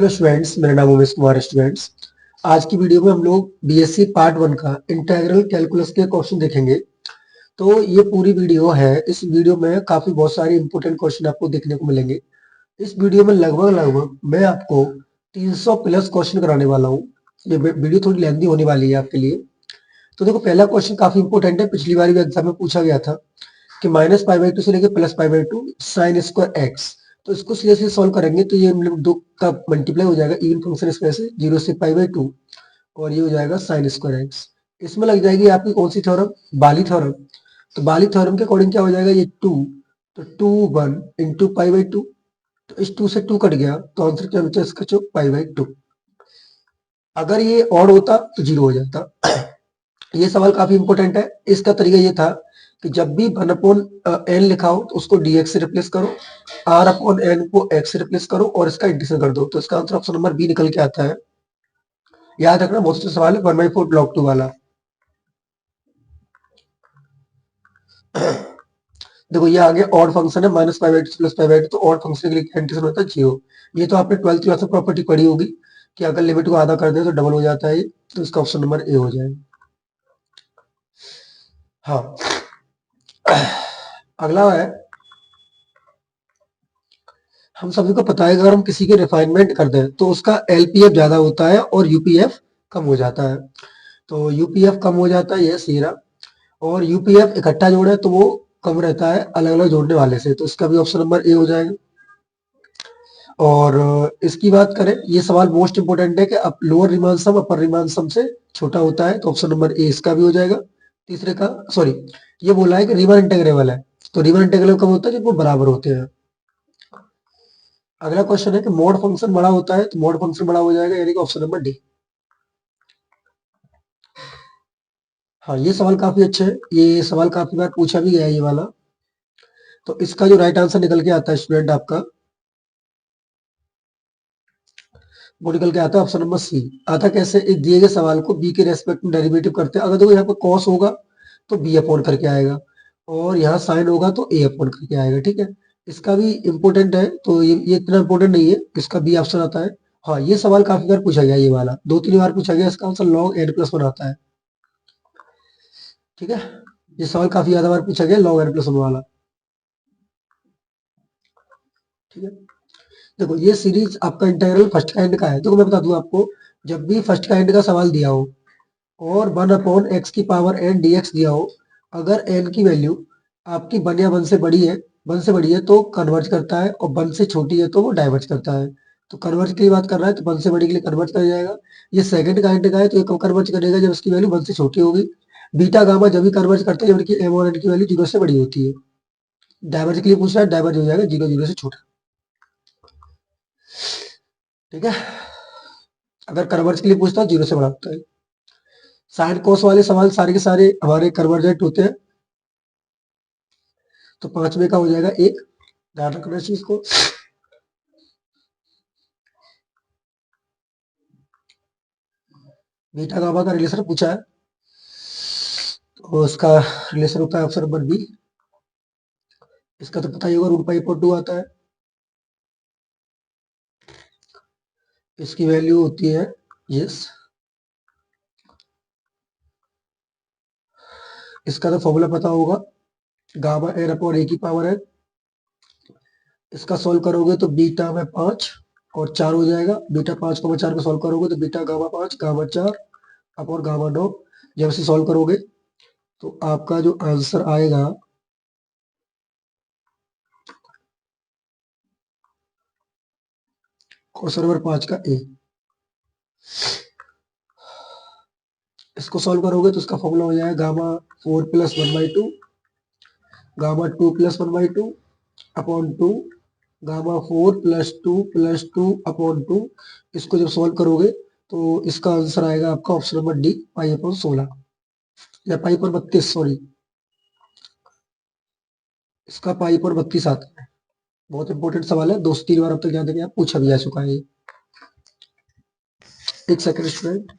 Hello students, मेरा नाम उमेश कुमार है। स्टूडेंट्स, आज की वीडियो में हम लोग बीएससी पार्ट 1 का इंटीग्रल कैलकुलस के क्वेश्चन देखेंगे। तो ये पूरी वीडियो है। इस वीडियो में काफी बहुत सारे इंपॉर्टेंट क्वेश्चन आपको देखने को मिलेंगे। इस वीडियो में लगभग लगभग मैं आपको 300 प्लस क्वेश्चन कराने वाला हूँ। ये वीडियो थोड़ी लेंथी होने वाली है आपके लिए। तो देखो, पहला क्वेश्चन काफी इंपॉर्टेंट है, पिछली बार भी एग्जाम में पूछा गया था कि -π/2 से लेकर +π/2 साइन स्क्वायर एक्स। तो इसको सीधे सीधे सॉल्व करेंगे तो ये मतलब दो का मल्टीप्लाई हो जाएगा, इवन फंक्शन इस वजह से 0 से π/2, और ये हो जाएगा साइन स्क्वायर एक्स। इसमें लग जाएगी आपकी कौन सी थ्योरम? बाली थ्योरम। तो बाली थ्योरम के अकॉर्डिंग क्या हो जाएगा? ये 2, तो 2 1 इंटू π/2। तो इस 2 से 2 कट गया, तो आंसर क्या बचा इसका? जो π/2। अगर ये ऑड होता तो 0 हो जाता। ये सवाल काफी इंपॉर्टेंट है। इसका तरीका ये था कि जब भी 1/n लिखा हो तो उसको dx से रिप्लेस करो, r/n को x से रिप्लेस करो और इसका इंटीग्रेशन कर दो। तो इसका आंसर ऑप्शन नंबर बी निकल के आता है। याद रखना, बहुत अच्छा सवाल है, 1/4 ब्लॉक 2 वाला। देखो, ये आगे ऑड फंक्शन है, -π/2 से +π/2, तो ऑड फंक्शन के लिए इंटीग्रेशन होता है 0। ये तो आपने 12th क्लास में प्रॉपर्टी पढ़ी होगी कि अगर लिमिट को आधा कर दे तो डबल हो जाता है। तो इसका ऑप्शन नंबर ए हो जाएगा। हाँ, अगला है, हम सभी को पता है अगर हम किसी की रिफाइनमेंट कर दें तो उसका एलपीएफ ज्यादा होता है और यूपीएफ कम हो जाता है। तो यूपीएफ कम हो जाता है, ये सीरा, और यूपीएफ इकट्ठा जोड़े तो वो कम रहता है अलग अलग जोड़ने वाले से। तो इसका भी ऑप्शन नंबर ए हो जाएगा। और इसकी बात करें, ये सवाल मोस्ट इंपोर्टेंट है कि अब लोअर रिमान सम अपर रिमान सम से छोटा होता है, तो ऑप्शन नंबर ए इसका भी हो जाएगा। तीसरे का, सॉरी, ये बोला है कि रीमान इंटेग्रेबल है, तो रीमान इंटेग्रेबल कब होता है? जब वो बराबर होते हैं। अगला क्वेश्चन है कि मोड फंक्शन बड़ा होता है, तो मोड फंक्शन बड़ा हो जाएगा, यानी कि ऑप्शन नंबर डी। हाँ, ये सवाल काफी अच्छा है, ये सवाल काफी बार पूछा भी गया है ये वाला। तो इसका जो राइट आंसर निकल के आता है स्टूडेंट आपका, वो निकल के आता है ऑप्शन नंबर सी। आता कैसे? एक दिए गए सवाल को बी के रेस्पेक्ट में डेरिवेटिव करते हैं। अगर देखो यहाँ पर कॉस होगा तो बी अपॉन करके आएगा, और यहाँ साइन होगा तो ए अपॉन करके आएगा। ठीक है, इसका भी इंपॉर्टेंट है, तो ये इतना इंपॉर्टेंट नहीं है, इसका बी ऑप्शन आता है। हाँ, ये सवाल काफी बार पूछा गया, ये वाला 2-3 बार पूछा गया। इसका आंसर log n+1 आता है। ठीक है, ये सवाल काफी ज्यादा बार पूछा गया, log n+1 वाला। ठीक है, देखो ये सीरीज आपका इंटीग्रल फर्स्ट काइंड का है। देखो मैं बता दूं आपको, जब भी फर्स्ट काइंड का सवाल दिया हो और 1/x की पावर n dx दिया हो, अगर n की वैल्यू आपकी 1 या 1 से बड़ी है, 1 से बड़ी है तो कन्वर्ज करता है, और 1 से छोटी है तो वो डाइवर्ज करता है। तो कन्वर्ज की बात कर रहा है तो 1 से बड़ी के लिए कन्वर्ज कर जाएगा। ये सेकंड काइंड का है तो ये कब कन्वर्ज करेगा? जब इसकी वैल्यू 1 से छोटी होगी। बीटा गामा जब भी कन्वर्ज करते हैं जबकि m और n की वैल्यू 0 से बड़ी होती है। डाइवर्ज के लिए पूछ रहा है, डाइवर्ज हो जाएगा 0 0 से छोटा। ठीक है, अगर कन्वर्ज के लिए पूछता है 0 से बड़ा होता है। साइन कोस वाले सवाल सारे के सारे हमारे कन्वर्जेंट होते हैं। तो 5वें का हो जाएगा 1, ध्यान रखना इस चीज को। बीटा गामा का रिलेशन पूछा है, तो उसका रिलेशन होता है ऑप्शन नंबर बी। इसका तो पता ही होगा, √π/2 आता है। इसकी वैल्यू होती है, यस, इसका तो फॉर्मूला पता होगा, गामा n/a की पावर है। इसका सॉल्व करोगे तो बीटा में 5 और 4 हो जाएगा। बीटा 5 को 4 को सॉल्व करोगे तो बीटा गामा 5 गामा 4 और गामा 9। जब इसे सॉल्व करोगे तो आपका जो आंसर आएगा, क्वेश्चन नंबर 5 का ए। इसको सॉल्व करोगे तो उसका फॉर्मूला हो जाएगा gamma 4 + 1/2 gamma 2 + 1/2 upon 2 gamma 4 + 2 + 2 upon 2। इसको जब सॉल्व करोगे तो इसका आंसर आएगा आपका ऑप्शन नंबर डी, π/16 या π/32, सॉरी, इसका π/32 आता है। बहुत इंपॉर्टेंट सवाल है, 2 से 3 बार अब तक याद है, आप पूछा भी जा चुका है। एक सेकंड स्टूडेंट,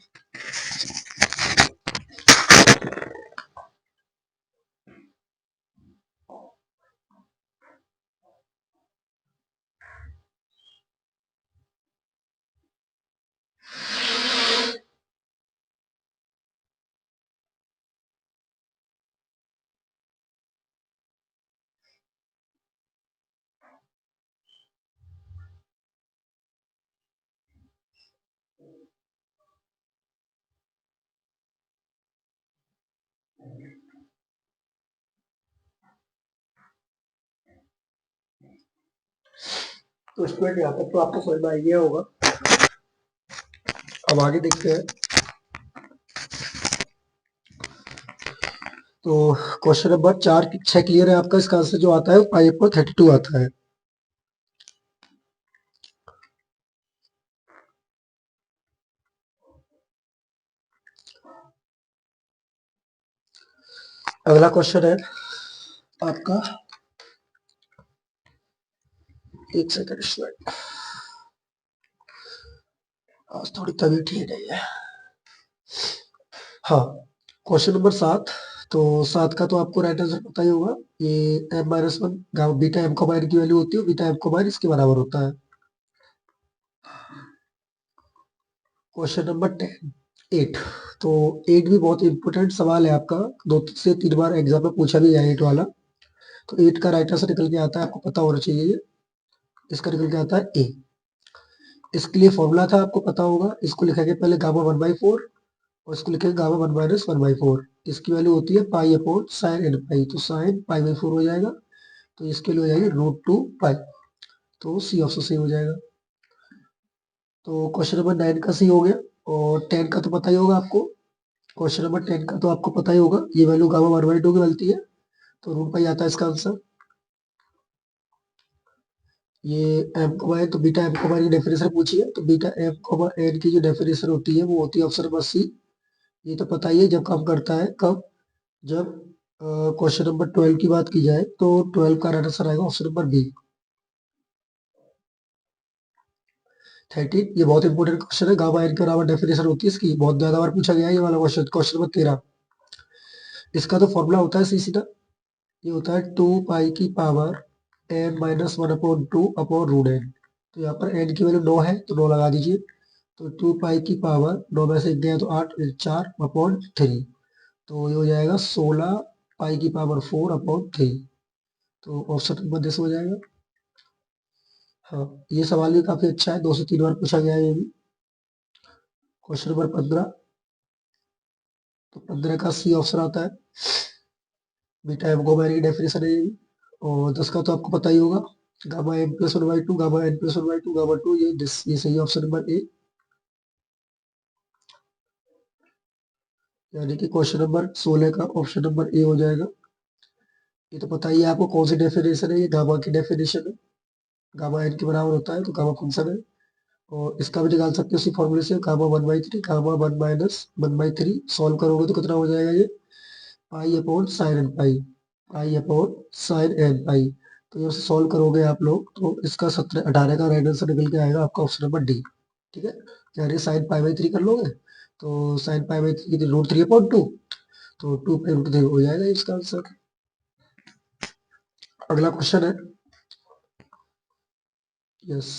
तो स्टूडेंट यहाँ तक तो आपको समझ में आ गया होगा। अब आगे देखते हैं। तो क्वेश्चन नंबर 4-6 क्लियर है आपका। इसका आंसर जो आता है पाई अपॉन 32 आता है। अगला क्वेश्चन है आपका, एक सेकंड स्टूडेंट, आज थोड़ी तबीयत ठीक नहीं है। हाँ, क्वेश्चन नंबर 7। तो 7 का तो आपको राइट आंसर पता ही होगा। ये m-1 beta m comma n की वैल्यू होती है, बीटा m कॉमा n इसके बराबर होता है। Question number 8। तो 8 भी बहुत इंपॉर्टेंट सवाल है आपका, 2 से 3 बार एग्जाम में पूछा भी है 8 वाला। तो 8 का राइट आंसर निकल के आता है, आपको पता होना चाहिए ये। इसका निकल के आता है ए। इसके लिए फॉर्मूला था, आपको पता होगा। इसको लिखेंगे पहले गामा 1/4 और इसको लिखेंगे गामा 1 माइनस 1/4। इसकी वैल्यू होती है पाई अपॉन साइन n पाई। तो साइन पाई/4 हो जाएगा। तो इसके लिए हो जाएगी √2 पाई। तो सी ऑप्शन सही हो जाएगा। तो क्वेश्चन नंबर 9 का सी हो गया। और 10 का तो पता ही होगा आपको। क्वेश्चन नंबर 10 का तो आपको पता ही होगा, ये वैल्यू गामा 1/2 की मिलती है। तो √पाई आता है इसका आंसर। ये m कॉमा n, तो बीटा m कॉमा n की डेफिनेशन पूछी है। तो बीटा m कॉमा n की जो डेफिनेशन होती है वो होती है ऑप्शन नंबर सी। ये तो पता ही है, जब काम करता है कब, जब क्वेश्चन नंबर 12 की बात की जाए तो 12 का राइट आंसर आएगा ऑप्शन नंबर बी। 13, ये बहुत इंपॉर्टेंट क्वेश्चन है। गामा n के बराबर डेफिनेशन होती है इसकी, बहुत ज्यादा बार पूछा गया है ये वाला क्वेश्चन। क्वेश्चन नंबर 13, इसका तो फॉर्मूला होता है सीधा। ये होता है 2 पाई की power n minus 1/2 upon √n। तो यहाँ पर n की वैल्यू 9 है तो 9 लगा दीजिए। तो 2 पाई की पावर 9 में से 1 गया तो 8, 4 अपॉन 3। तो ये हो जाएगा 16 पाई की पावर 4 अपॉन 3। तो ऑप्शन नंबर दिस हो जाएगा। हाँ, ये सवाल भी काफी अच्छा है, 2 से 3 बार पूछा गया है ये भी। Question number 15। तो 15 का सी ऑप्शन आता है। बीटा एम गामा की डेफिनेशन है ये भी। और 10 का तो आपको पता ही होगा, gamma m plus 1/2 gamma n plus 1/2 gamma 2। ये सही ऑप्शन नंबर ए। यानी कि क्वेश्चन नंबर 16 का ऑप्शन नंबर ए हो जाएगा। ये तो पता ही है आपको कौन सी डेफिनेशन है, ये गामा की डेफिनेशन है। गामा n के बराबर होता है तो गामा फंक्शन है। और इसका भी निकाल सकते हो उसी फॉर्मूले से, गामा 1/3 गामा 1 माइनस 1/3। सॉल्व करोगे तो कितना हो जाएगा ये, पाई अपॉन साइन एन पाई। पाई अपॉन साइन एन पाई। तो जब से सॉल्व करोगे आप लोग तो इसका 17-18 का राइट आंसर निकल के आएगा आपका ऑप्शन नंबर डी। ठीक है, यानी साइन पाई/3 कर लोगे तो साइन पाई/3 की √3/2। तो 2 पाई/3 हो जाएगा इसका आंसर। अगला क्वेश्चन है, यस।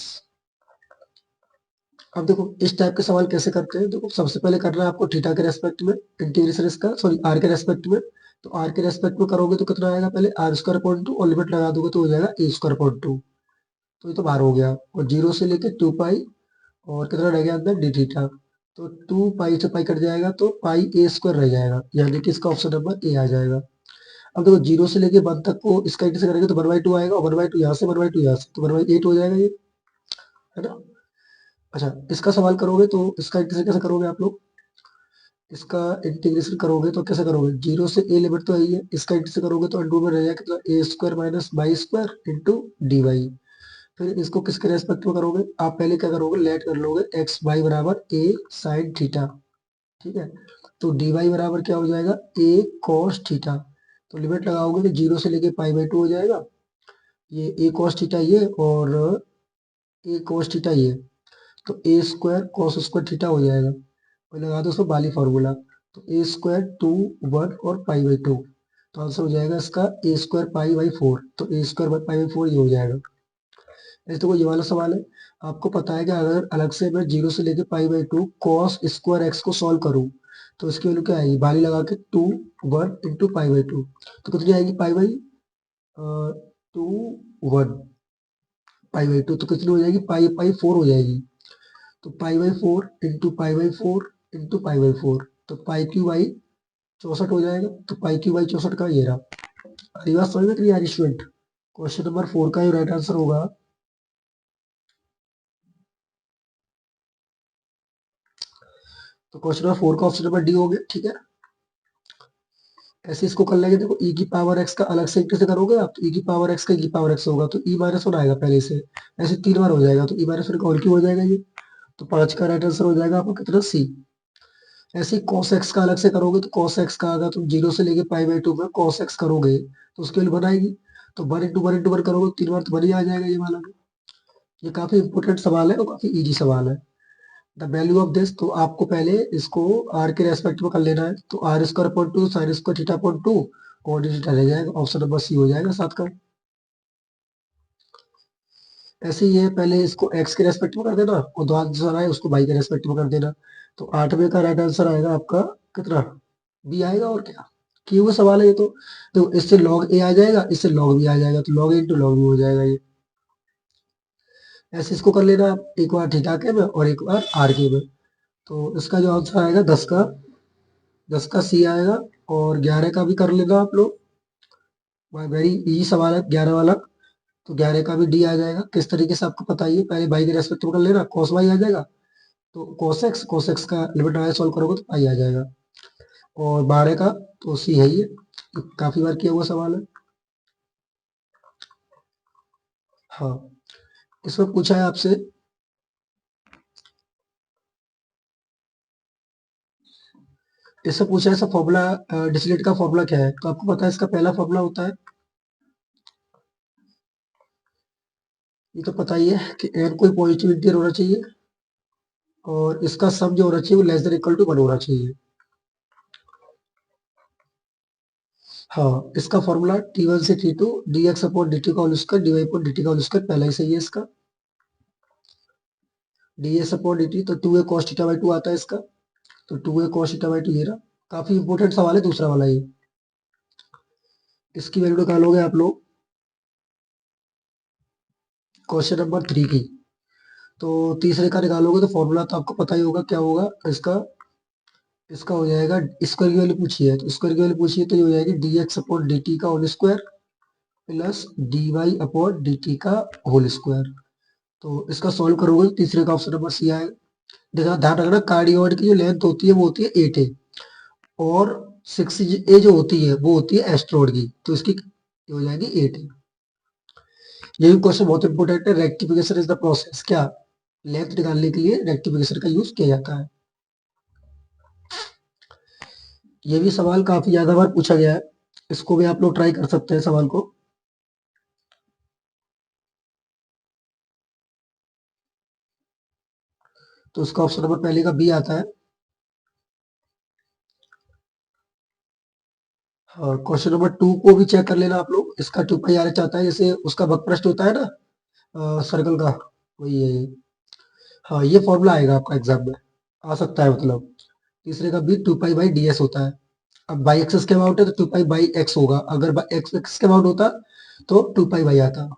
अब देखो इस टाइप के सवाल कैसे करते हैं। देखो सबसे पहले करना है आपको थीटा के रेस्पेक्ट में इंटीग्रेशन इसका, सॉरी आर के रेस्पेक्ट में। तो आर के रेस्पेक्ट में करोगे तो कितना आएगा, पहले r² और लिमिट लगा दोगे तो हो जाएगा a²/2। तो ये तो बाहर हो गया। और 0 से लेके 2 पाई और कितना रह गया अंदर डी थीटा। तो 2 पाई से पाई कट जाएगा तो पाई a² रह जाएगा, यानी कि इसका ऑप्शन नंबर ए आ जाएगा। अब देखो 0 से लेके 1 तक को इसका इंटीग्रेशन करेंगे तो 1/2 आएगा और 1/2 यहाँ से 1/2 यहाँ से, तो 1/8 हो जाएगा ये, है ना। अच्छा, इसका सवाल करोगे तो इसका इंटीग्रेशन कैसे करोगे आप लोग। इसका इंटीग्रेशन करोगे तो कैसे करोगे, 0 से a लिमिट तो यही है, इसका इंटीग्रेशन करोगे तो अंडर में रह जाएगा कितना, a² minus y² into dy। फिर इसको किसके रेस्पेक्ट में करोगे, आप पहले क्या करोगे, लेट कर लोगे एक्स वाई बराबर a साइन थीटा। ठीक है, तो dy बराबर क्या हो जाएगा, a cos थीटा। तो लिमिट लगाओगे तो 0 से लेके पाई/2 हो जाएगा। ये a cos थीटा ये और a cos थीटा ये, तो a² cos² थीटा हो जाएगा। और लगा दो उसको बाली फॉर्मूला। तो a² 2 1 और पाई/2। तो आंसर हो जाएगा इसका a² पाई/4। तो a² पाई/4 ये हो जाएगा। ऐसे तो ये वाला सवाल है, आपको पता है कि अगर अलग से मैं 0 से लेके पाई/2 cos² x को सॉल्व करूं तो इसकी वैल्यू क्या आएगी, बाली लगा के 2 1 इंटू पाई/2। तो कितनी आएगी, टू 1 पाई/2। तो कितनी हो जाएगी, पाई/4 हो जाएगी। तो पाई/4 इंटू पाई/4 इंटू पाई/4। तो पाई³ 64 हो जाएगा। तो पाई³ 64 का ये रहा। अगली बात समझ में नहीं आ रही स्टूडेंट। क्वेश्चन नंबर 4 का जो राइट आंसर होगा तो क्वेश्चन नंबर 4 का ऑप्शन नंबर डी हो गया। ठीक है, ऐसे इसको कर लेंगे। देखो e की पावर x का अलग से कैसे करोगे आप, तो e की पावर x का e की पावर x होगा तो e माइनस वन आएगा पहले से, ऐसे 3 बार हो जाएगा तो e माइनस वन का होल क्यूब हो जाएगा ये। तो 5 का राइट आंसर हो जाएगा आपको कितना, सी। ऐसे ही cos x का अलग से करोगे तो cos x का अगर तुम 0 से लेके π/2 में cos x करोगे तो उसके लिए बनाएगी, तो 1 × 1 × 1 करोगे 3 बार तो 1 ही आ जाएगा ये वाला भी। ये काफी इंपोर्टेंट सवाल है और काफी इजी सवाल है। द वैल्यू ऑफ दिस, तो आपको पहले इसको r के रेस्पेक्ट में कर लेना है, तो r square upon 2 sin square theta upon 2 और थीटा रह जाएगा, ऑप्शन नंबर सी हो जाएगा 7 का। ऐसे ही है, पहले इसको x के रेस्पेक्ट में कर देना और दो आंसर आए उसको y के रेस्पेक्ट में कर देना, तो 8वें का राइट आंसर आएगा आपका कितना, बी आएगा। और क्या किए हुए सवाल है ये तो इससे log a आ जाएगा, इससे log b आ जाएगा, तो log a into log b हो जाएगा ये। ऐसे इसको कर लेना आप, एक बार थीटा के में और एक बार r के में, तो इसका जो आंसर आएगा 10 का सी आएगा। और 11 का भी कर लेना आप लोग, वेरी इजी सवाल है 11 वाला, तो 11 का भी डी आ जाएगा। किस तरीके से आपको पता है, पहले बाई के रेस्पेक्ट में कर लेना, cos y आ जाएगा, तो cos x का लिमिट वाइज सॉल्व करोगे तो पाई आ जाएगा। और 12 का तो सी है ये, काफी बार किया हुआ सवाल है। हाँ, इसमें पूछा है आपसे, इससे पूछा है इसका फॉर्मूला, डिस्टिलेट का फॉर्मूला क्या है, तो आपको पता है इसका पहला फॉर्मूला होता है, ये तो पता ही है कि एन कोई पॉजिटिव इंटीजर होना चाहिए और इसका सम जो होना चाहिए वो लेस देन इक्वल टू 1 होना चाहिए। हाँ, इसका फॉर्मूला T1 से T2 dx अपॉन dt का whole square dy upon dt का होल स्क्वायर पहला ही सही है इसका, ds अपॉन dt तो 2a cos थीटा बाई 2 आता है इसका, तो 2a cos थीटा बाई 2 ये रहा। काफी इंपॉर्टेंट सवाल है दूसरा वाला ये, इसकी वैल्यू निकालोगे आप लोग क्वेश्चन नंबर 3 की, तो तीसरे का निकालोगे तो फॉर्मूला तो आपको पता ही होगा क्या होगा इसका, इसका हो जाएगा स्क्वायर की वैल्यू पूछी है तो स्क्वायर की वैल्यू पूछी है तो ये हो जाएगी dx अपॉन dt का whole square plus dy upon dt का होल स्क्वायर। तो इसका सॉल्व करोगे तो तीसरे का ऑप्शन नंबर सी आएगा। देखना ध्यान रखना, कार्डियोइड की जो लेंथ होती है वो होती है 8 और 6a जो होती है वो होती है एस्ट्रोइड की, तो इसकी ये हो जाएगी 8। ये भी क्वेश्चन बहुत इंपॉर्टेंट है, रेक्टिफिकेशन इज द प्रोसेस, क्या लेंथ निकालने के लिए रेक्टिफिकेशन का यूज किया जाता है। ये भी सवाल काफी ज्यादा बार पूछा गया है, इसको भी आप लोग ट्राई कर सकते हैं सवाल को। तो उसका ऑप्शन नंबर पहले का बी आता है। हाँ, क्वेश्चन नंबर 2 को भी चेक कर लेना आप लोग, इसका 2 पाई आर एच आता है, जैसे उसका वक्रपृष्ठ होता है ना सर्कल का, वही है ये। हाँ, ये फॉर्मूला आएगा आपका एग्जाम में, आ सकता है मतलब। तीसरे का भी 2 पाई/ds होता है। अब बाई एक्सेस के अबाउट है तो 2 पाई/x होगा, अगर एक्स एक्स के अबाउट होता तो 2 पाई आता।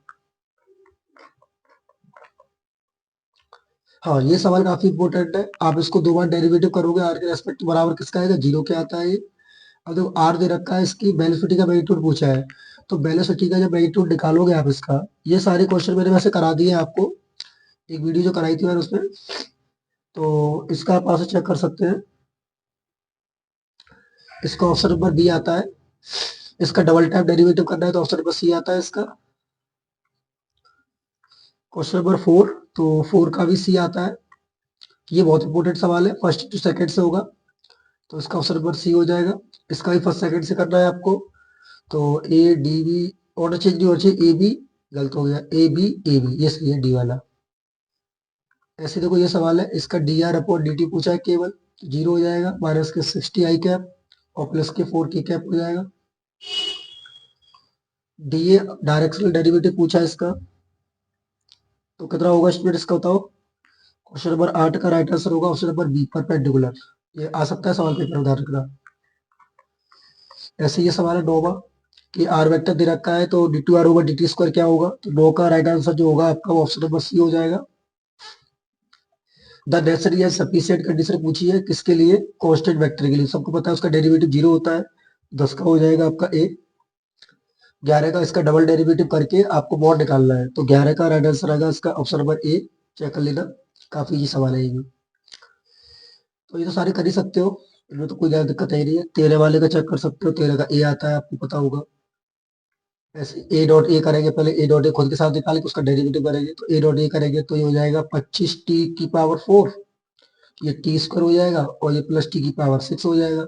हाँ, ये सवाल काफी इंपॉर्टेंट है, आप इसको 2 बार डेरिवेटिव करोगे आर के रेस्पेक्ट बराबर किसका आएगा, 0 के आता है ये। अब देखो आर दे रखा है, इसकी वेलोसिटी का मैग्नीट्यूड पूछा है, तो वेलोसिटी का जब मैग्नीट्यूड निकालोगे आप इसका, ये सारे क्वेश्चन मैंने वैसे करा दिए आपको, एक वीडियो जो कराई थी मैंने उसमें, तो इसका आप आंसर चेक कर सकते हैं। इसका ऑप्शन नंबर बी आता है, इसका डबल टाइप डेरिवेटिव करना है तो ऑप्शन नंबर सी आता है इसका। क्वेश्चन नंबर 4, तो 4 का भी सी आता है, ये बहुत इंपॉर्टेंट सवाल है, फर्स्ट टू सेकंड से होगा, तो इसका ऑप्शन नंबर सी हो जाएगा। इसका भी फर्स्ट सेकंड से करना है आपको, तो A D B order change नहीं होना चाहिए, ए बी गलत हो गया, ए बी ये सही है डी वाला। ऐसे देखो ये सवाल है, इसका D R upon D T पूछा है केवल, तो 0 हो जाएगा, माइनस के 60 आई कैप और प्लस के 4 की कैप हो जाएगा। डी ए डायरेक्शनल डेरिवेटिव पूछा है इसका, तो कितना होगा स्टूडेंट इसका बताओ। क्वेश्चन नंबर 8 का राइट आंसर होगा ऑप्शन नंबर बी परपेंडिकुलर, ये आ सकता है सवाल पेपर में, ध्यान रखना। ऐसे ये सवाल है 9वां कि आर वेक्टर दे रखा है तो D two R over D T square क्या होगा, तो 9 का राइट आंसर जो होगा आपका वो ऑप्शन नंबर सी हो जाएगा। The necessary and sufficient condition पूछी है किसके लिए, कांस्टेंट वेक्टर के लिए, सबको पता है उसका डेरिवेटिव 0 होता है, 10 का हो जाएगा आपका ए। 11 का इसका डबल डेरिवेटिव करके आपको मॉड निकालना है, तो 11 का राइट आंसर आएगा इसका ऑप्शन नंबर ए, चेक कर लेना, काफी इजी सवाल है ये भी। तो ये तो सारे कर ही सकते हो, इनमें तो कोई ज्यादा दिक्कत है ही नहीं है। 13 वाले का चेक कर सकते हो, 13 का ए आता है, आपको पता होगा। ऐसे ए डॉट ए करेंगे, पहले ए डॉट ए खुद के साथ निकाल के उसका डेरिवेटिव करेंगे, तो ए डॉट ए करेंगे तो ये हो जाएगा 25t⁴, ये टी स्क्वायर हो जाएगा, और ये प्लस t⁴ हो जाएगा।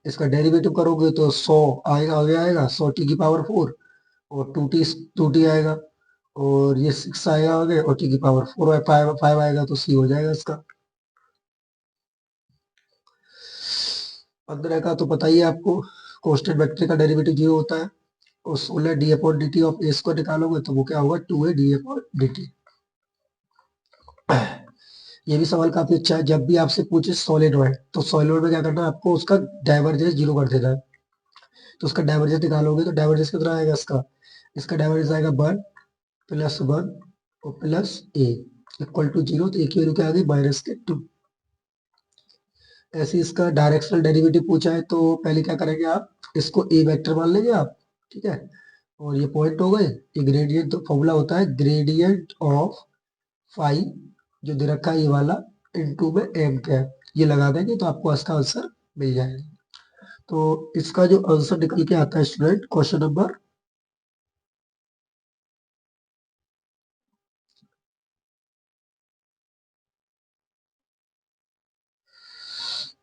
इसका डेरिवेटिव करोगे तो 100 आएगा, आगे आएगा 100t⁴, और टू टी आएगा, और ये 6 आएगा आगे, और t⁴ 5 आएगा, तो सी हो जाएगा इसका। 15 का तो पता ही है आपको, कांस्टेंट वेक्टर का डेरिवेटिव 0 होता है। और 16 D upon D T of A को निकालोगे तो वो क्या होगा, 2a D upon D T. ये भी सवाल काफी अच्छा है, जब भी आपसे पूछे सॉलिनॉइड, तो सॉलिनॉइड में क्या करना है आपको, उसका डाइवर्जेंस 0 कर देना है। तो उसका डाइवर्जेंस निकालोगे तो डाइवर्जेंस कितना आएगा इसका, इसका डाइवर्जेंस आएगा 1 + 1 और प्लस a इक्वल टू 0, तो a की वैल्यू क्या आ गई, -2। ऐसे इसका डायरेक्शनल डेरिवेटिव पूछा है, तो पहले क्या करेंगे आप, इसको a वेक्टर मान लेंगे आप, ठीक है। और ये पॉइंट हो गए, ये ग्रेडियंट, तो फॉर्मूला होता है ग्रेडियंट ऑफ फाई, जो दे रखा है ये वाला, इनटू में एम कैप, ये लगा देंगे तो आपको इसका आंसर मिल जाएगा। तो इसका जो आंसर निकल के आता है स्टूडेंट, क्वेश्चन नंबर,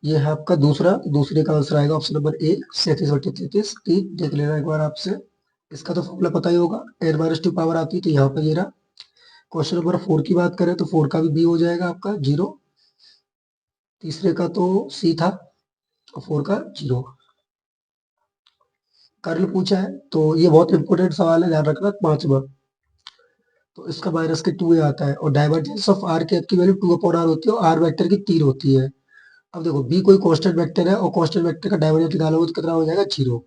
ये है आपका दूसरे का आंसर आएगा ऑप्शन नंबर ए, 37/33। ठीक, देख लेना एक बार आपसे। इसका तो फॉर्मूला पता ही होगा, n-2 पावर आती है, तो यहाँ पे ये रहा। क्वेश्चन नंबर 4 की बात करें तो 4 का भी बी हो जाएगा आपका 0, तीसरे का तो सी था, और 4 का 0। कर्ल पूछा है, तो ये बहुत इंपॉर्टेंट सवाल है, ध्यान रखना, 5वां। तो इसका -2a आता है, और डाइवर्जेंस ऑफ आर कैप की वैल्यू 2/r होती है, और आर वेक्टर की 3 होती है। अब देखो बी कोई कांस्टेंट वेक्टर है, और कांस्टेंट वेक्टर का डाइवर्जेंस निकालोगे तो कितना हो जाएगा, 0।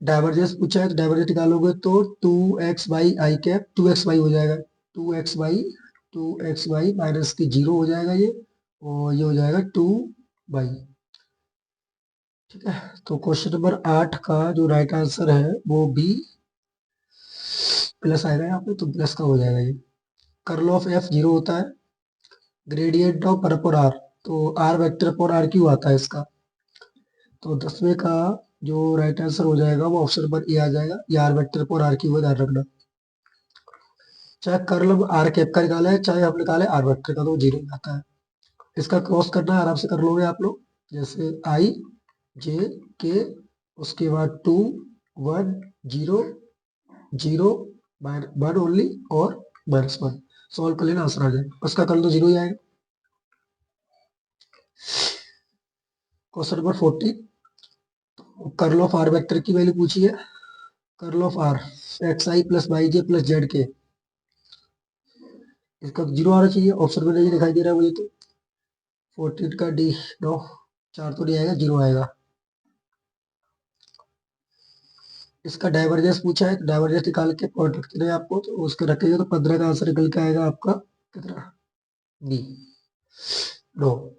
डाइवर्जेंस पूछा है, तो डाइवर्जेंस निकालोगे तो 2x/i कैप 2x/y हो जाएगा, 2x/2x/y माइनस की 0 हो जाएगा ये, और ये हो जाएगा 2y। ठीक है, तो क्वेश्चन नंबर 8 का जो राइट आंसर है वो बी प्लस आएगा यहाँ पे, तो प्लस का हो जाएगा ये। कर्ल ऑफ एफ 0 होता है, ग्रेडियंट ऑफ पर अपॉन आर, तो R vector upon R cube आता है इसका। तो 10वें का जो राइट आंसर हो जाएगा वो ऑप्शन नंबर ए आ जाएगा, ये R vector upon R cube है, ध्यान रखना। चाहे कर्ल आर कैप का निकाला है, चाहे आप निकाले आर वेक्टर का, तो 0 आता है। इसका क्रॉस करना है, आराम से कर लोगे आप लोग, जैसे आई जे के, उसके बाद 2 1 0 0 1 ओनली, और -1 सॉल्व कर लेना, आंसर आ जाए। उसका कर्ल तो 0 ही आएगा। Question number 14, curl of R vector की वैल्यू पूछी है। Curl of R xi + yj + zk, इसका तो 0 आना चाहिए, ऑप्शन में नहीं दिखाई दे रहा है मुझे तो। 14 का डी, नो, 4 तो नहीं आएगा, 0 आएगा। इसका डाइवर्जेंस पूछा है, तो डाइवर्जेंस निकाल के पॉइंट रखते हैं आपको, तो उसके रखेंगे तो 15 का आंसर निकल के आएगा आपका कितना, बी, नो।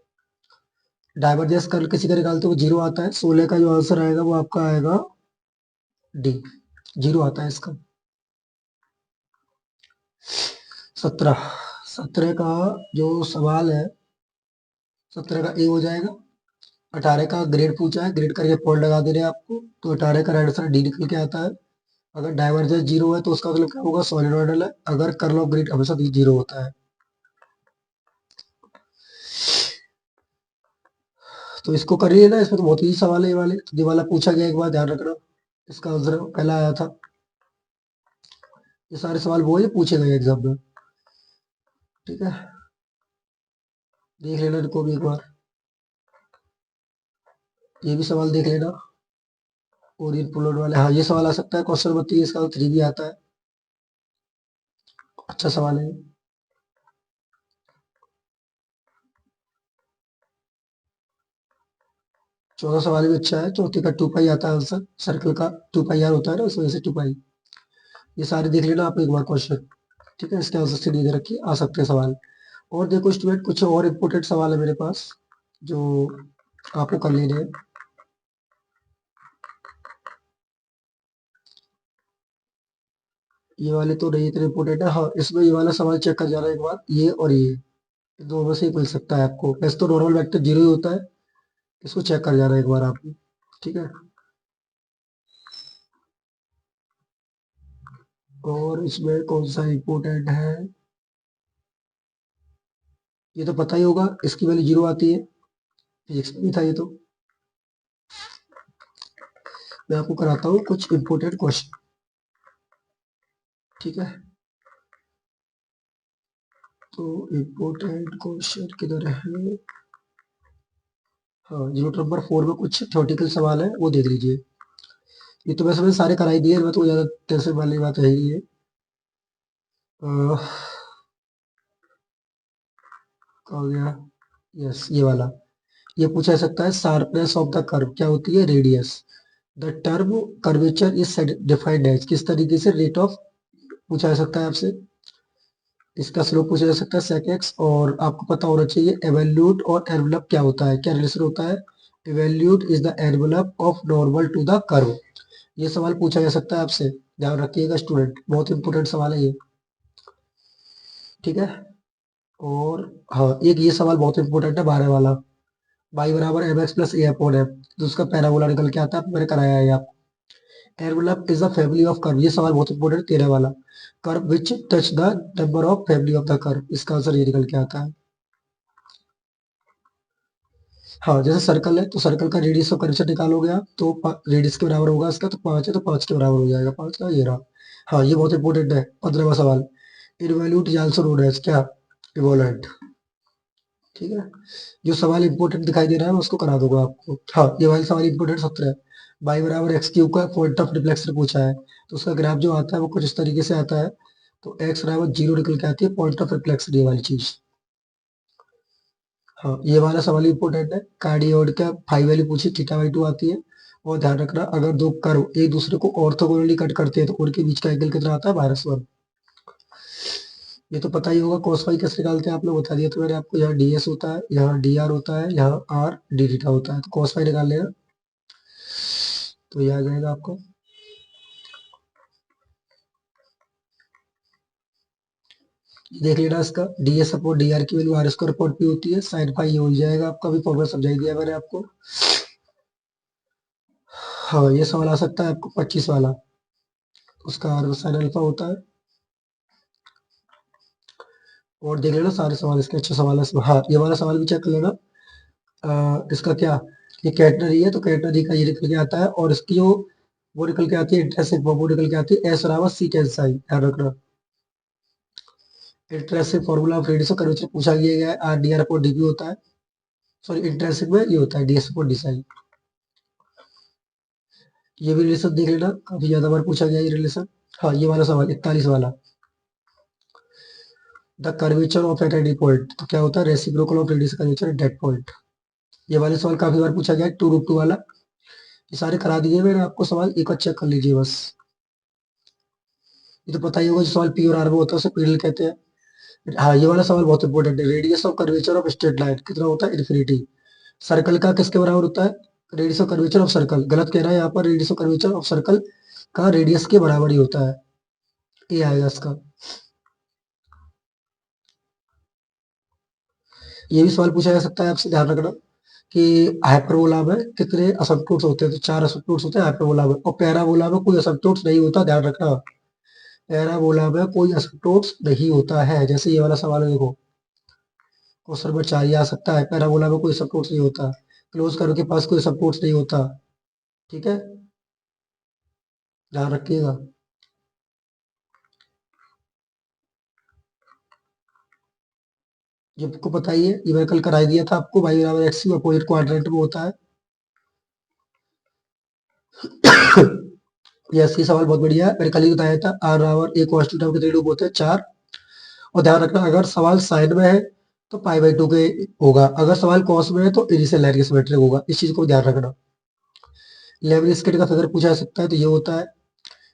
डाइवर्जेंस कर किसी का निकालते हुए 0 आता है, 16 का जो आंसर आएगा वो आपका आएगा डी, 0 आता है इसका। 17 17 का जो सवाल है, 17 का ए हो जाएगा। 18 का ग्रेड पूछा है, ग्रेड करके पॉइंट लगा दे रहे हैं आपको, तो 18 का राइट आंसर डी निकल के आता है। अगर डाइवर्जेंस 0 है तो उसका मतलब क्या होगा, सॉलिनॉइडल है। अगर कर्ल ऑफ ग्रेड हमेशा 0 होता है। तो इसको कर लिए ना, इसमें तो बहुत ही सवाल है ये वाले, ये वाला पूछा गया एक बार, ध्यान रखना। इसका आंसर पहला आया था, ये सारे सवाल वो ये पूछे गए एग्जाम में। ठीक है, देख लेना इनको भी एक बार, ये भी सवाल देख लेना। और ये पुलोड वाले, हाँ ये सवाल आ सकता है, क्वेश्चन नंबर 3, इसका तो 3 भी आता है, अच्छा सवाल है। 14 सवाल भी अच्छा है, चौथे का 2 पाई आता है आंसर, सर्कल का 2 पाई आर होता है ना, उस वजह से 2 पाई। ये सारे देख लेना आप एक बार क्वेश्चन। ठीक है, इसके आंसर से दे रखिए, आ सकते हैं सवाल। और देखो स्टूडेंट, कुछ और इम्पोर्टेंट सवाल है मेरे पास जो आपको कर लेने हैं। ये वाले तो नहीं इतने इम्पोर्टेंट है, हाँ इसमें ये वाला सवाल चेक कर जाना एक बार, ये और ये। दो में से एक मिल सकता है आपको। वैसे तो नॉर्मल वेक्टर जीरो ही होता है, इसको चेक कर जाना एक बार आपको। ठीक है, और इसमें कौन सा इंपोर्टेंट है, ये तो पता ही होगा, इसकी वैल्यू जीरो आती है, फिजिक्स में भी था ये तो। मैं आपको कराता हूँ कुछ इंपोर्टेंट क्वेश्चन। ठीक है, तो इंपोर्टेंट क्वेश्चन किधर है, हाँ यूनिट नंबर 4 में कुछ थ्योरेटिकल सवाल है, वो देख लीजिए। ये तो वैसे मैंने सारे कराई दिए, मैं तो ज्यादा टेंशन वाली बात है ही है। कहाँ हो गया, यस ये वाला। ये पूछा जा सकता है, शार्पनेस ऑफ द कर्व क्या होती है, radius. The term curvature is defined as, किस तरीके से, रेट ऑफ, पूछा जा सकता है आपसे। इसका स्लोप पूछा जा सकता है sec x, और आपको पता होना चाहिए एवल्यूट और एनवलप क्या होता है, क्या रिलेशन होता है। Evolute is the envelope of normal to the curve. ये सवाल पूछा जा सकता है आपसे, ध्यान रखिएगा स्टूडेंट, बहुत इंपॉर्टेंट सवाल है ये। ठीक है, और हाँ एक ये सवाल बहुत इंपॉर्टेंट है 12 वाला, y बराबर एम एक्स प्लस ए अपॉन एफ, तो उसका पैराबोला निकल के आता है, मैंने कराया है आपको। Envelope is the family of curve, ये सवाल बहुत इंपॉर्टेंट 13 वाला। Curve which touch the number of family of the curve, इसका आंसर ये निकल के आता है। हाँ जैसे सर्कल है, तो सर्कल का रेडियस ऑफ कर्वेचर निकालोगे आप, तो रेडियस के बराबर होगा इसका, तो 5 है तो 5 के बराबर हो जाएगा, 5 का ये रहा। हाँ ये बहुत इंपॉर्टेंट है, 15वां सवाल। इनवैल्यूट इज आल्सो नोन एज क्या, इक्विवेलेंट। ठीक है, जो सवाल इंपॉर्टेंट दिखाई दे रहा है मैं उसको करा दूंगा आपको। हाँ ये वाला सवाल इंपॉर्टेंट 17 है। y बराबर एक्स क्यूब का पॉइंट ऑफ रिफ्लेक्शन पूछा है, तो उसका ग्राफ जो आता है वो कुछ इस तरीके से आता है। तो x बराबर जीरो निकल के आती है, पॉइंट ऑफ रिफ्लेक्शन ये वाली चीज। हाँ ये वाला सवाल इंपॉर्टेंट है, कार्डियोड का फाइव वैल्यू पूछी, थीटा बाई टू आती है। और ध्यान रखना, अगर दो कर्व एक दूसरे को ऑर्थोगोनली कट करते हैं तो उनके बीच का एंगल कितना आता है, -1। ये तो पता ही होगा, cos फाई कैसे निकालते हैं आप लोग, बता दिया तो मैंने आपको। यहाँ ds होता है, यहाँ dr होता है, यहाँ r d थीटा होता है, तो cos फाई निकाल लेना, तो ये आ जाएगा आपको। देख लेना इसका, ds अपॉन dr की value r square upon p होती है, sin फाई ये हो जाएगा आपका, भी फॉर्मूला समझाई दिया मैंने आपको। हाँ ये सवाल आ सकता है आपको 25 वाला, उसका r sin अल्फा होता है। और देख लेना सारे सवाल इसके अच्छे सवाल है इसमें। हाँ ये वाला सवाल भी चेक कर लेना। इसका क्या, ये कैटनरी है, तो कैटनरी का ये निकल के आता है, और इसकी जो वो निकल के आती है इंटरेस्ट, वो निकल के आती है एस बराबर सी टेन साइन, ध्यान रखना। Interest formula of radius of curvature पूछा गया है, R D R upon DP होता है। सॉरी इंटरेस्ट में ये होता है डीएस अपॉन डी साइन। ये भी रिलेशन देख लेना, काफी ज्यादा बार पूछा गया ये रिलेशन। हाँ ये वाला सवाल 41 वाला, the curvature of at any point, तो क्या होता है, reciprocal of radius curvature at that point. ये वाले सवाल काफी बार पूछा गया है, 2√2 वाला। ये सारे करा दिए मैंने आपको सवाल, एक बार चेक कर लीजिए बस। ये तो पता ही होगा, जो सवाल पी और आर में होता है उसे पीरियड कहते हैं। हाँ ये वाला सवाल बहुत इंपॉर्टेंट है, radius of curvature of straight line कितना होता है, इन्फिनिटी। सर्कल का किसके बराबर होता है, radius of curvature of circle, गलत कह रहा है यहाँ पर, radius of curvature of circle का रेडियस के बराबर ही होता है, ये आएगा इसका। ये भी सवाल पूछा जा सकता है आपसे, ध्यान रखना कि हाइपरबोला में कितने असिम्प्टोट्स होते हैं, तो 4 असिम्प्टोट्स होते हैं हाइपरबोला में, और पैराबोला में कोई असिम्प्टोट्स नहीं होता, ध्यान रखना। पैराबोला में कोई असिम्प्टोट्स नहीं होता है, जैसे ये वाला सवाल है देखो, क्वेश्चन नंबर 4 ये आ सकता है, पैराबोला में कोई असिम्प्टोट्स नहीं होता, क्लोज कर्व के पास कोई असिम्प्टोट्स नहीं होता। ठीक है, ध्यान रखिएगा। ये आपको पता ही है, ये मैं कल कराई दिया था आपको, y बराबर एक्स क्यूब अपोजिट क्वाड्रेंट में होता है। ये अस्सी सवाल बहुत बढ़िया है, मैंने कल ही बताया था, आर बराबर ए cos थीटा के कितने लूप होते हैं, 4। और ध्यान रखना, अगर सवाल साइन में है तो पाई बाई 2 के होगा, अगर सवाल कॉस में है तो इनिशियल लाइन के सिमेट्रिक होगा, इस चीज को ध्यान रखना। लेवल स्केट का फिगर पूछा जा सकता है, तो ये होता है,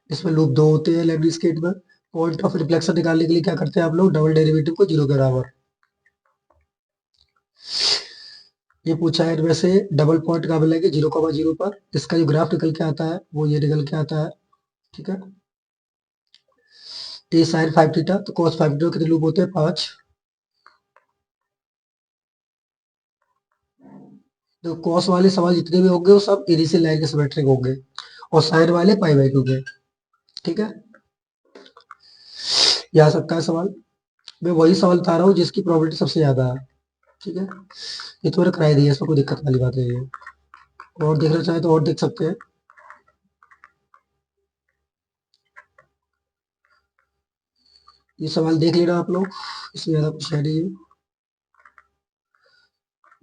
इसमें लूप 2 होते हैं लेवल स्केट में। पॉइंट ऑफ रिफ्लेक्शन निकालने के लिए क्या करते हैं आप लोग, डबल डेरिवेटिव को 0 के बराबर। ये पूछा है इनमें से, डबल पॉइंट कहाँ मिलेंगे, 0,0 पर, इसका जो ग्राफ निकल के आता है वो ये निकल के आता है। ठीक है, ए साइन 5 थीटा, तो कॉस 5 थीटा कितने लूप होते हैं, 5। तो कॉस वाले सवाल जितने भी होंगे वो सब इनिशियल लाइन के सिमेट्रिक होंगे और साइन वाले पाई बाई 2 के। ठीक है, ये आ सकता है सवाल। मैं वही सवाल बता रहा हूँ जिसकी प्रोबेबिलिटी सबसे ज्यादा है। ठीक है, ये तो मैंने कराई दी है, इसमें कोई दिक्कत वाली बात नहीं है। और देखना चाहे तो और देख सकते हैं। ये सवाल देख लेना आप लोग, इसमें ज्यादा कुछ है नहीं है।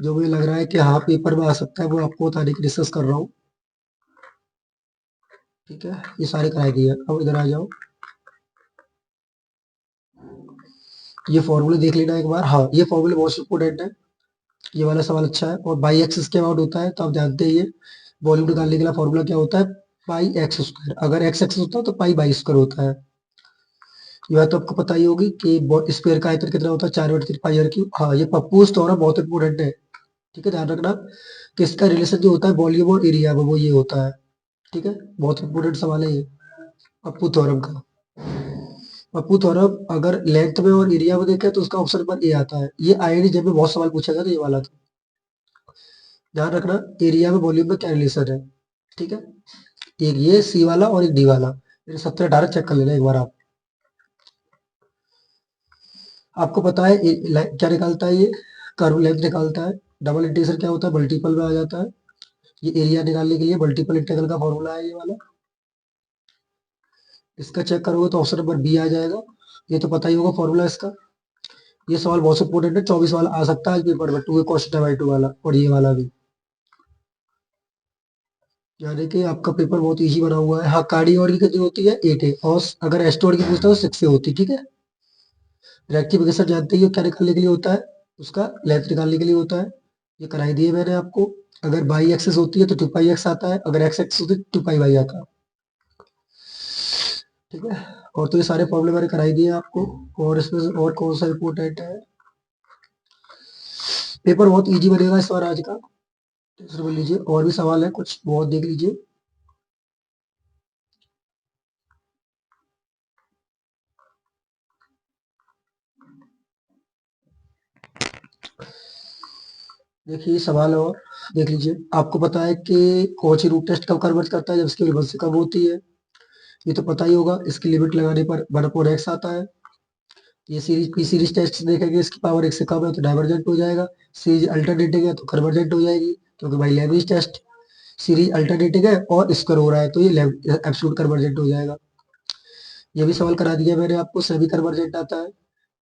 जो मुझे लग रहा है कि हाँ पेपर में आ सकता है वो आपको बताने की डिस्कस कर रहा हूँ। ठीक है, ये सारे कराई दिए। अब इधर आ जाओ, ये फॉर्मूले देख लेना एक बार। हाँ, ये फॉर्मूले बहुत इंपोर्टेंट है। ये वाला सवाल अच्छा है। और बाई एक्सिस के अबाउट होता है तो आप जानते ही है वॉल्यूम निकालने के लिए फॉर्मूला क्या होता है, पाई एक्स स्क्वायर। अगर एक्स एक्सिस होता है तो पाई बाई स्क्वायर होता है। ये बात तो आपको पता ही होगी कि स्क्वायर का आयतन कितना होता है, 4/3 पाई आर क्यूब। हाँ, ये पप्पूस थ्योरम बहुत इंपोर्टेंट है। ठीक है, ध्यान रखना कि इसका रिलेशन जो होता है वॉल्यूम और एरिया में वो ये होता है। ठीक है, बहुत इंपोर्टेंट सवाल है ये पप्पू थ्योरम का। पप्पू थ्योरम अगर लेंथ में और एरिया में देखें तो उसका ऑप्शन नंबर ए आता है। ये आईआईटी जब में बहुत सवाल पूछा गया तो ये वाला था। ध्यान रखना एरिया में वॉल्यूम में क्या रिलेशन है। ठीक है, एक ये सी वाला और एक डी वाला, मेरे 17-18 चेक कर लेना एक बार आप। आपको पता है क्या निकालता है ये, कर्व लेंथ निकालता है। डबल इंटीग्रेशन क्या होता है, मल्टीपल में आ जाता है। ये एरिया निकालने के लिए मल्टीपल इंटीग्रल का फॉर्मूला है ये वाला। इसका चेक करोगे तो ऑप्शन नंबर बी आ जाएगा। ये तो पता ही होगा फॉर्मूला इसका। ये सवाल बहुत इंपोर्टेंट है, 24 वाला आ सकता है आज पेपर में, 2 क्वेश्चन है बाई 2 वाला और ये वाला भी। यानी कि आपका पेपर बहुत इजी बना हुआ है। हाँ, कार्डियो की कितनी होती है, 8 है। और अगर एस्टोड की पूछता है तो 6 से होती है। ठीक है, रेक्टिफिकेशन जानते ही हो क्या निकालने के लिए होता है, उसका लेंथ निकालने के लिए होता है। ये कराई दिए मैंने आपको। अगर बाई एक्सिस होती है तो 2 पाई एक्स आता है, अगर एक्स एक्सिस होती है तो 2 पाई वाई आता है। ठीक है, और तो ये सारे फॉर्मूले मैंने कराई दिए आपको। और इसमें और कौन सा इंपोर्टेंट है, पेपर बहुत इजी बनेगा इस बार आज का, टेंशन मत लीजिए। और भी सवाल है कुछ, बहुत देख लीजिए। देखिए ये सवाल है और देख लीजिए। आपको पता है कि कौची रूट टेस्ट कब कन्वर्ज करता है, जब इसकी वैल्यू 1 से कम होती है। ये तो पता ही होगा, इसकी लिमिट लगाने पर 1/x आता है। ये सीरीज पी सीरीज टेस्ट देखेंगे, इसकी पावर 1 से कम है तो डाइवर्जेंट हो जाएगा। सीरीज अल्टरनेटिंग है तो कन्वर्जेंट हो जाएगी, क्योंकि भाई लेवरेज टेस्ट सीरीज अल्टरनेटिंग है और स्क्वायर हो रहा है तो ये एब्सोल्यूट कन्वर्जेंट हो जाएगा। ये भी सवाल करा दिया मैंने आपको, सेमी कन्वर्जेंट आता है,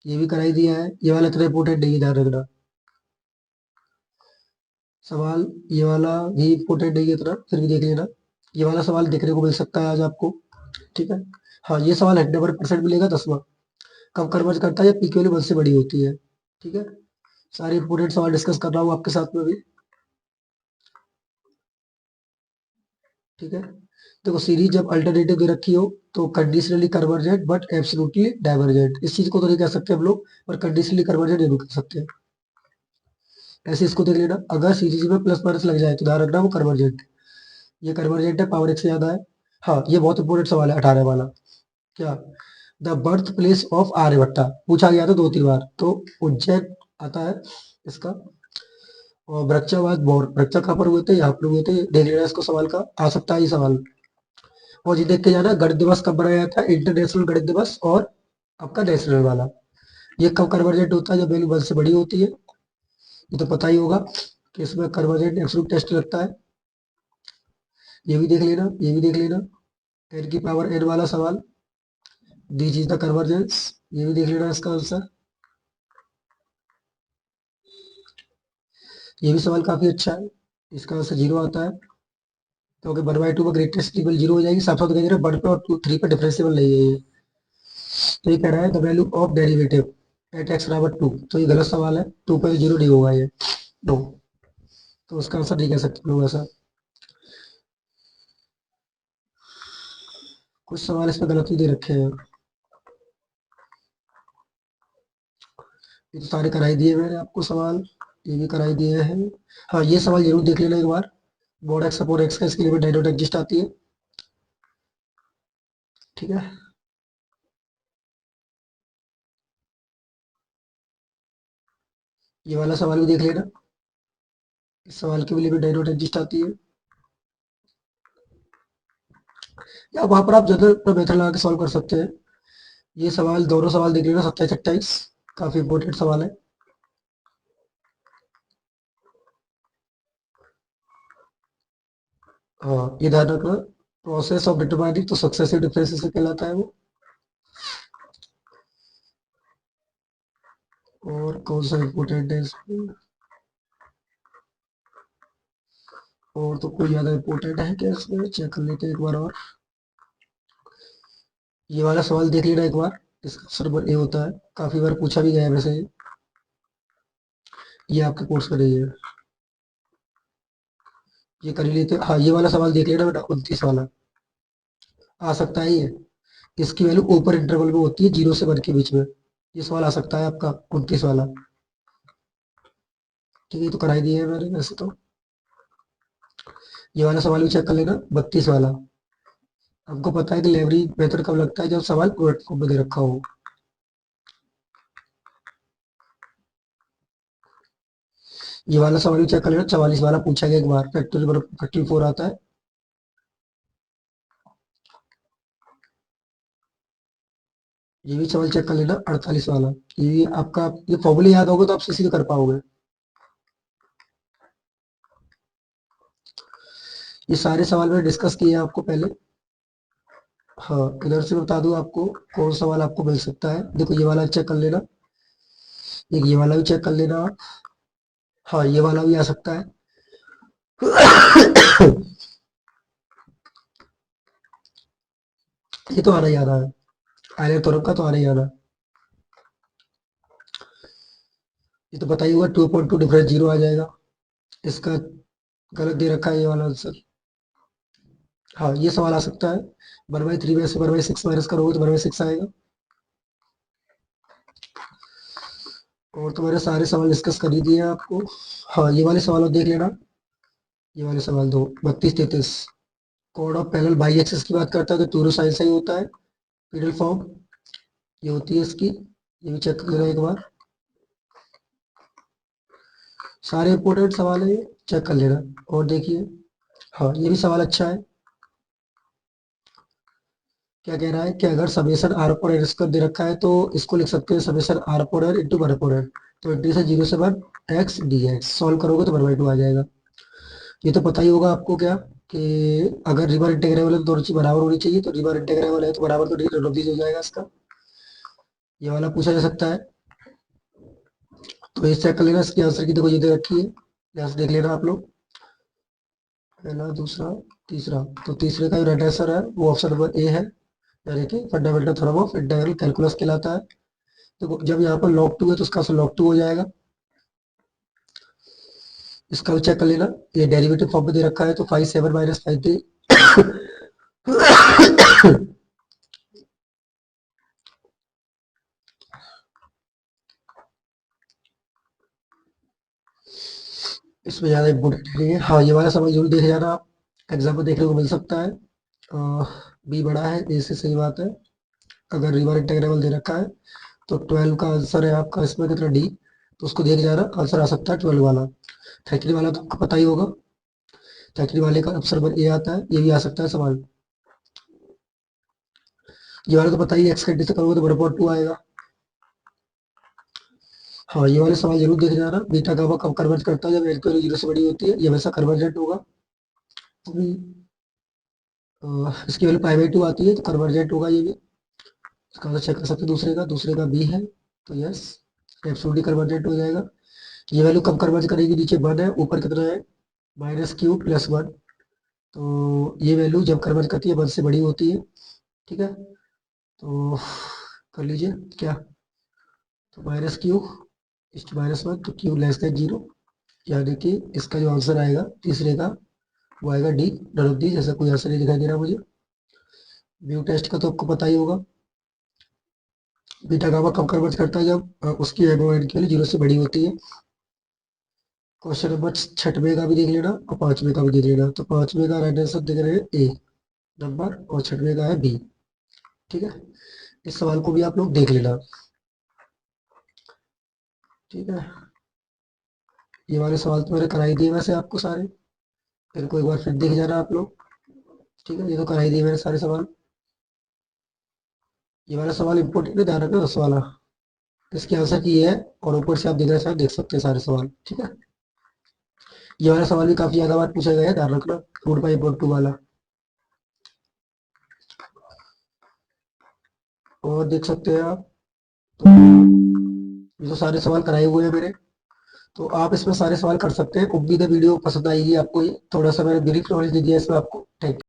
ये भी कराई दिया है। ये वाला इतना इंपोर्टेंट नहीं है, ध्यान रखना। सवाल ये वाला भी इंपोर्टेंट नहीं है इतना, फिर भी देख लेना। ये वाला सवाल देखने को मिल सकता है आज आपको। ठीक है, हाँ ये सवाल 100% मिलेगा 10वां। कब कन्वर्ज करता है जब पी की वैल्यू 1 से बड़ी होती है। ठीक है, सारे इंपोर्टेंट सवाल डिस्कस कर रहा हूँ आपके साथ में भी। ठीक है, देखो सीरीज जब अल्टरनेटिव दे रखी हो तो conditionally convergent but absolutely divergent, इस चीज को तो नहीं कह सकते हम लोग, पर कंडीशनली कन्वर्जेंट जरूर कह सकते हैं। ऐसे इसको देख लेना, अगर सीरीज में प्लस माइनस लग जाए तो ध्यान रखना वो कन्वर्जेंट। ये कन्वर्जेंट है, पावर 1 से ज्यादा है। हाँ, ये बहुत इंपोर्टेंट सवाल है 18 वाला। क्या, the birth place of Aryabhatta पूछा गया था 2-3 बार, तो उज्जैन आता है इसका। और वृक्षावाद बोर, वृक्षा कहाँ पर हुए थे, यहाँ पर हुए थे। देख लेना इसको, सवाल का आ सकता है ये सवाल। और ये देख के जाना गणित दिवस कब बनाया था, इंटरनेशनल गणित दिवस और आपका नेशनल वाला। ये कब कन्वर्जेंट होता है, जब वैल्यू 1 से बड़ी होती है। ये तो पता ही होगा कि इसमें कन्वर्जेंट एब्सोल्यूट टेस्ट लगता है। ये भी देख लेना, ये भी देख लेना, n की पावर n वाला सवाल, दिस इज द कन्वर्जेंस। ये भी देख लेना इसका आंसर। ये भी सवाल काफी अच्छा है, इसका आंसर 0 आता है, क्योंकि 1/2 में ग्रेटेस्ट टेबल 0 हो जाएगी। साथ साथ कह रहे 1 पे और 3 पे डिफरेंशियल नहीं है ये। तो ये कह रहा है the value of derivative eight x बराबर 2, तो ये गलत सवाल है, 2 पे 0 नहीं होगा ये, नो। तो उसका आंसर नहीं कह सकते लोग ऐसा। कुछ सवाल इसमें गलत ही दे रखे हैं। ये तो सारे कराई दिए मैंने आपको सवाल, ये भी कराई दिए हैं। हाँ, ये सवाल जरूर देख लेना एक बार। बॉड एक्स अपॉन एक्स का इसकी लिमिट डायनोट एग्जिस्ट आती है। ठीक है, ये वाला सवाल भी देख लेना। इस सवाल की भी लिमिट डायनोट एग्जिस्ट आती है, या वहां पर आप जनरल मेथड लगा के सॉल्व कर सकते हैं। ये सवाल, दोनों सवाल देख लेना, 27-28 काफी इंपॉर्टेंट सवाल है। हाँ, ये ध्यान रखना, प्रोसेस ऑफ डिटरमाइनिंग तो सक्सेसिव डिफरेंसेस से कहलाता है वो। और कौन सा इंपॉर्टेंट है इसमें, और तो कोई ज्यादा इंपॉर्टेंट है क्या इसमें, चेक कर लेते हैं एक बार और। ये वाला सवाल देख लेना एक बार, इसका आंसर नंबर ए होता है, काफी बार पूछा भी गया है वैसे। ये आपके कोर्स में नहीं है, ये कर ही लेते हैं। हाँ, ये वाला सवाल देख लेना बेटा, 29 वाला आ सकता है ये। इसकी वैल्यू ऊपर इंटरवल में होती है 0 से 1 के बीच में। ये सवाल आ सकता है आपका 29 वाला। ठीक है, ये तो कराई दिए है मैंने वैसे तो। ये वाला सवाल भी चेक कर लेना, 32 वाला। आपको पता है कि लेवरी मेथड कब लगता है, जब सवाल प्रोडक्ट फॉर्म में दे रखा हो। ये वाला सवाल भी चेक कर लेना, 44 वाला पूछा गया एक बार, फैक्टोरियल 34 आता है। ये भी सवाल चेक कर लेना, 48 वाला। ये आपका, ये फॉर्मूले याद होगा तो आप सीधे कर पाओगे। ये सारे सवाल मैंने डिस्कस किए हैं आपको पहले। हाँ, इधर से बता दूं आपको कौन सा सवाल आपको मिल सकता है। देखो, ये वाला चेक कर लेना, एक ये वाला भी चेक कर लेना आप। हाँ, ये वाला भी आ सकता है। ये तो आना ही आना है, आर्य तुरंग का तो आना ही आना। ये तो पता ही होगा, 2.2 डिफरेंस 0 आ जाएगा। इसका गलत दे रखा है ये वाला आंसर। हाँ, ये सवाल आ सकता है, 1/3 में से 1/6 माइनस करोगे तो 1/6 आएगा। और तो मैंने सारे सवाल डिस्कस कर ही दिए हैं आपको। हाँ, ये वाले सवाल देख लेना, ये वाले सवाल दो, 32-33। Code of parallel by axis की बात करता है तो टूरो साइन से ही होता है, पीडल फॉर्म ये होती है इसकी। ये भी चेक कर लेना एक बार, सारे इंपोर्टेंट सवाल है ये, चेक कर लेना। और देखिए, हाँ, ये भी सवाल अच्छा है। क्या कह रहा है कि अगर समेशन आर पर एन स्क्वायर दे रखा है तो इसको लिख सकते हैं समेशन आर पर एन इंटू वन पर एन। तो इंटीग्रेशन 0 से 1 एक्स डी एक्स सॉल्व करोगे तो 1/2 आ जाएगा। ये तो पता ही होगा आपको क्या, कि अगर रिवर इंटेग्रेबल है तो दोनों चीज बराबर होनी चाहिए, तो रिवर इंटेग्रेबल है तो बराबर तो डी हो जाएगा इसका। ये वाला पूछा जा सकता है, तो इस चेक कर लेना। इसकी आंसर की देखो ये दे रखी है, यहाँ से देख लेना आप लोग, पहला, दूसरा, तीसरा। तो तीसरे का जो राइट आंसर है वो ऑप्शन नंबर ए है, यानी कि fundamental theorem of integral calculus कहलाता है। देखो, जब यहाँ पर log 2 है तो उसका आंसर log 2 हो जाएगा। इसका भी चेक कर लेना, ये डेरिवेटिव फॉर्म में दे रखा है तो 5/7 माइनस 5/3। इसमें ज्यादा इम्पोर्टेंट नहीं है। हाँ, ये वाला सवाल जरूर देखे जाना आप, एग्जाम में देखने को मिल सकता है। बी बड़ा है ए से, सही बात है। अगर रिवर इंटेग्रेबल दे रखा है तो 12 का आंसर है आपका इसमें कितना, डी। तो उसको देख जाना, आंसर आ सकता है 12 वाला। थैकरे वाला तो आपको पता ही होगा, थैकरे वाले का आंसर नंबर ए आता है, ये भी आ सकता है सवाल। ये वाला तो पता ही, एक्स कैंटी से करोगे तो 1/2 आएगा। हाँ, ये वाले सवाल जरूर देख जाना, बीटा गामा कब कन्वर्ज करता है, जब एल की वैल्यू 0 से बड़ी होती है, ये हमेशा कन्वर्जेंट होगा। अभी इसकी वैल्यू π/2 आती है तो कन्वर्जेंट होगा ये भी। इसका आंसर चेक कर सकते हैं, दूसरे का बी है, तो यस, एब्सोल्युटली कन्वर्जेंट हो जाएगा। ये वैल्यू कब कन्वर्ज करेगी, नीचे 1 है, ऊपर कितना है, -q + 1। तो ये वैल्यू जब कन्वर्ज करती है 1 से बड़ी होती है। ठीक है, तो कर लीजिए क्या, तो -q -1, तो q <0, यानी कि इसका जो आंसर आएगा तीसरे का, वो आएगा डी, नन ऑफ दी। जैसा कोई आंसर नहीं दिखाई दे रहा मुझे। व्यू टेस्ट का तो आपको पता ही होगा, बीटा गामा कब कन्वर्ज करता है, जब उसकी एनोड की वैल्यू 0 से बड़ी होती है। क्वेश्चन नंबर 6वें का भी देख लेना और 5वें का भी देख लेना। तो 5वें का राइट आंसर देख रहे हैं ए नंबर, और 6वें का है बी। ठीक है, इस सवाल को भी आप लोग देख लेना। ठीक है, ये वाले सवाल तो मैंने कराई दिए वैसे आपको सारे, फिर को एक बार फिर देख जाना आप लोग। ठीक है, ये तो कराई दिए मैंने सारे सवाल। ये वाला सवाल इम्पोर्टेंट है, ध्यान रखना 10 वाला। इसके आंसर की है, और ऊपर से आप देखना चाहें देख सकते हैं सारे सवाल। ठीक है, ये वाला सवाल भी काफी ज्यादा बार पूछा गया है, ध्यान रखना, 4.2 वाला। और देख सकते हैं आप, तो ये तो सारे सवाल कराए हुए हैं मेरे, तो आप इसमें सारे सवाल कर सकते हैं। उम्मीद है वीडियो पसंद आएगी आपको। ये थोड़ा सा मैंने ब्रीफ नॉलेज दे दिया इसमें आपको। Thank you.